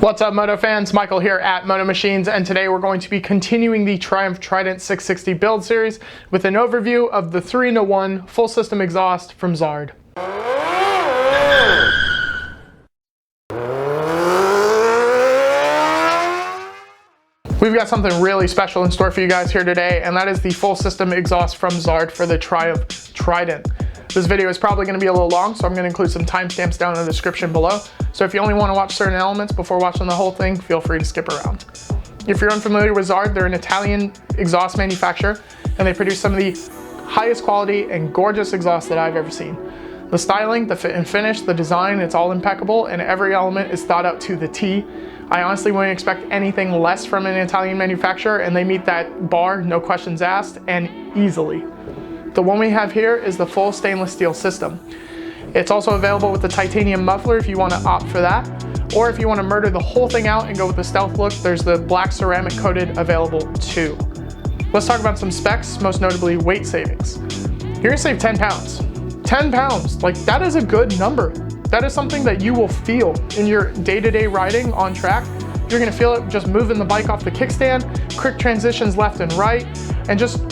What's up, Moto fans? Michael here at Moto Machines, and today we're going to be continuing the Triumph Trident 660 build series with an overview of the 3-in-1 full system exhaust from Zard. We've got something really special in store for you guys here today, and that is the full system exhaust from Zard for the Triumph Trident. This video is probably going to be a little long, so I'm going to include some timestamps down in the description below. So if you only want to watch certain elements before watching the whole thing, feel free to skip around. If you're unfamiliar with Zard, they're an Italian exhaust manufacturer, and they produce some of the highest quality and gorgeous exhausts that I've ever seen. The styling, the fit and finish, the design, it's all impeccable, and every element is thought out to the T. I honestly wouldn't expect anything less from an Italian manufacturer, and they meet that bar, no questions asked, and easily. The one we have here is the full stainless steel system. It's also available with the titanium muffler if you want to opt for that, or if you want to murder the whole thing out and go with the stealth look, there's the black ceramic coated available too. Let's talk about some specs, most notably weight savings. You're gonna save 10 pounds. 10 pounds, like that is a good number. That is something that you will feel in your day-to-day riding on track. You're gonna feel it just moving the bike off the kickstand, quick transitions left and right, and just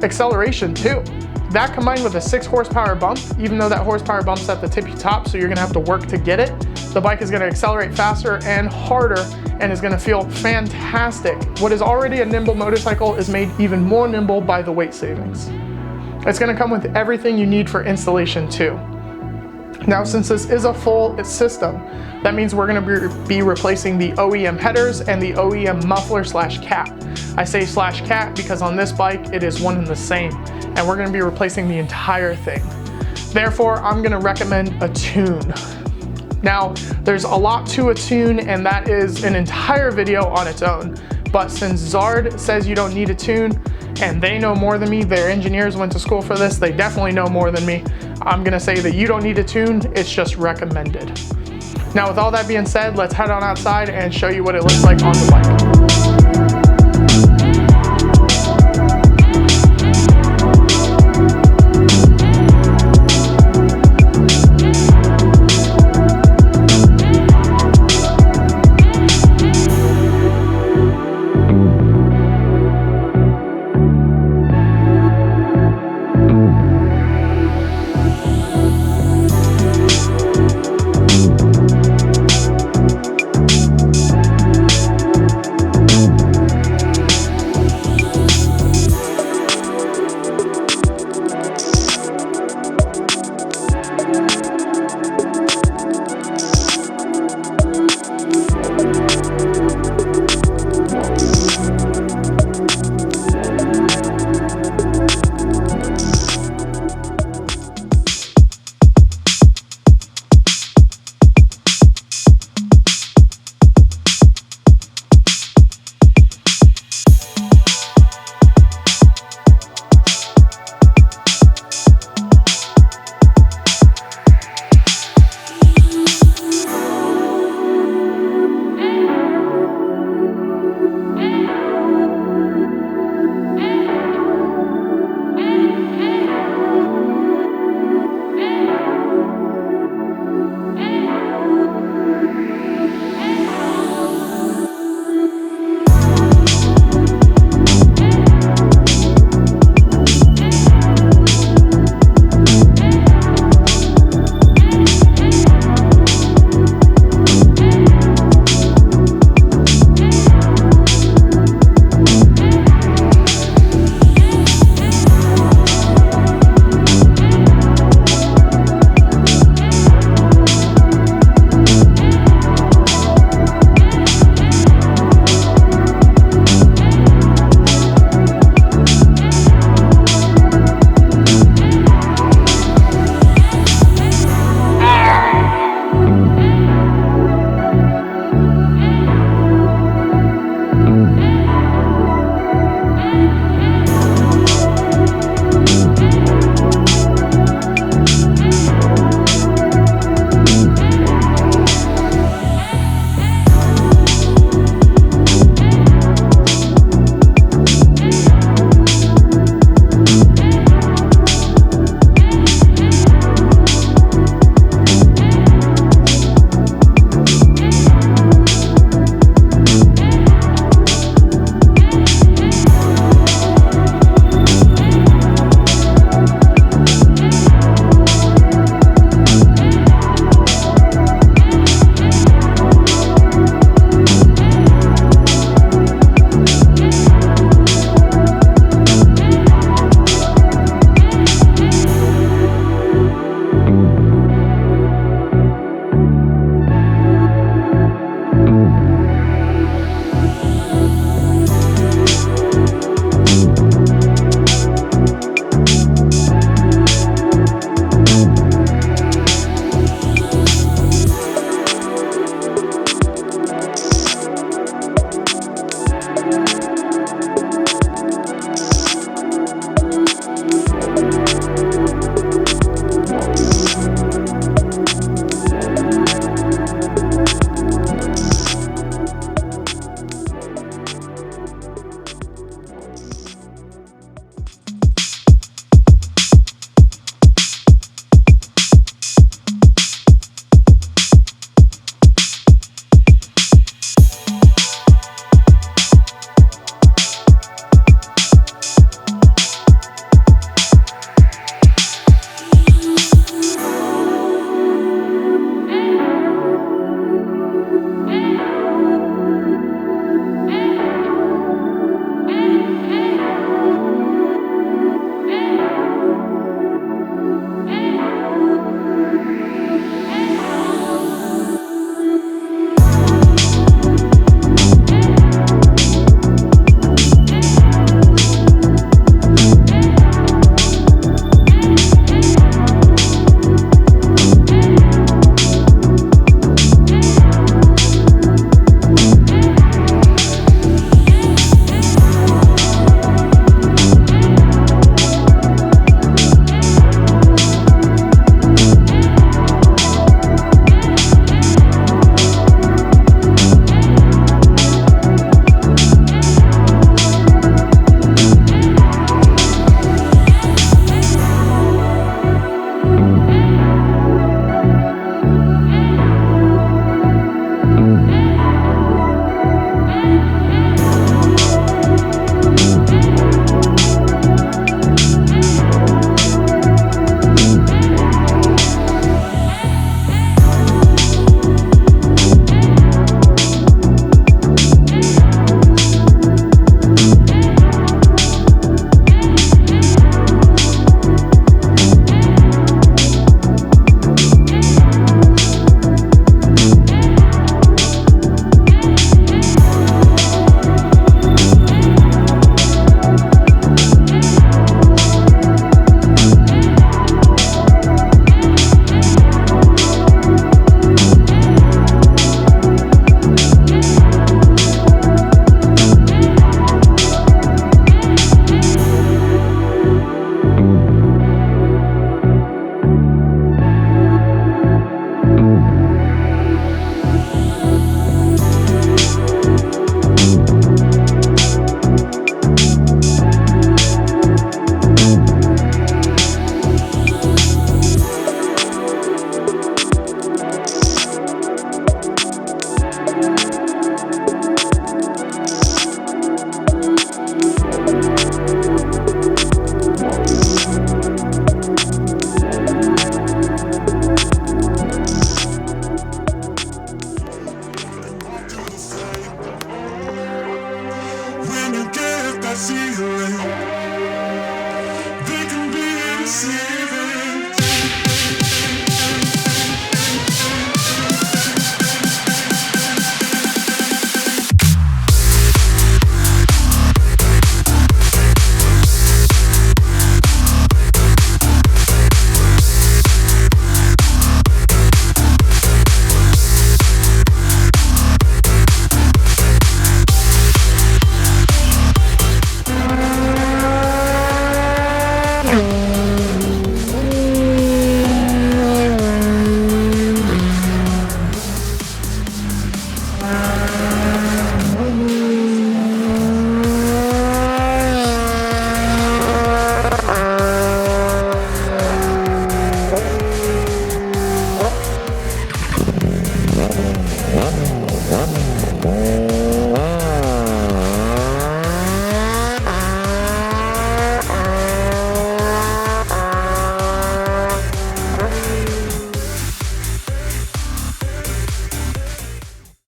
acceleration too. That combined with a 6 horsepower bump, even though that horsepower bump's at the tippy top, so you're gonna have to work to get it, the bike is gonna accelerate faster and harder and is gonna feel fantastic. What is already a nimble motorcycle is made even more nimble by the weight savings. It's gonna come with everything you need for installation too. Now, since this is a full system, that means we're gonna be replacing the OEM headers and the OEM muffler slash cap. I say slash cap because on this bike, it is one and the same, and we're gonna be replacing the entire thing. Therefore, I'm gonna recommend a tune. Now, there's a lot to a tune, and that is an entire video on its own. But since Zard says you don't need a tune, and they know more than me, their engineers went to school for this, they definitely know more than me, I'm gonna say that you don't need a tune, it's just recommended. Now, with all that being said, let's head on outside and show you what it looks like on the bike.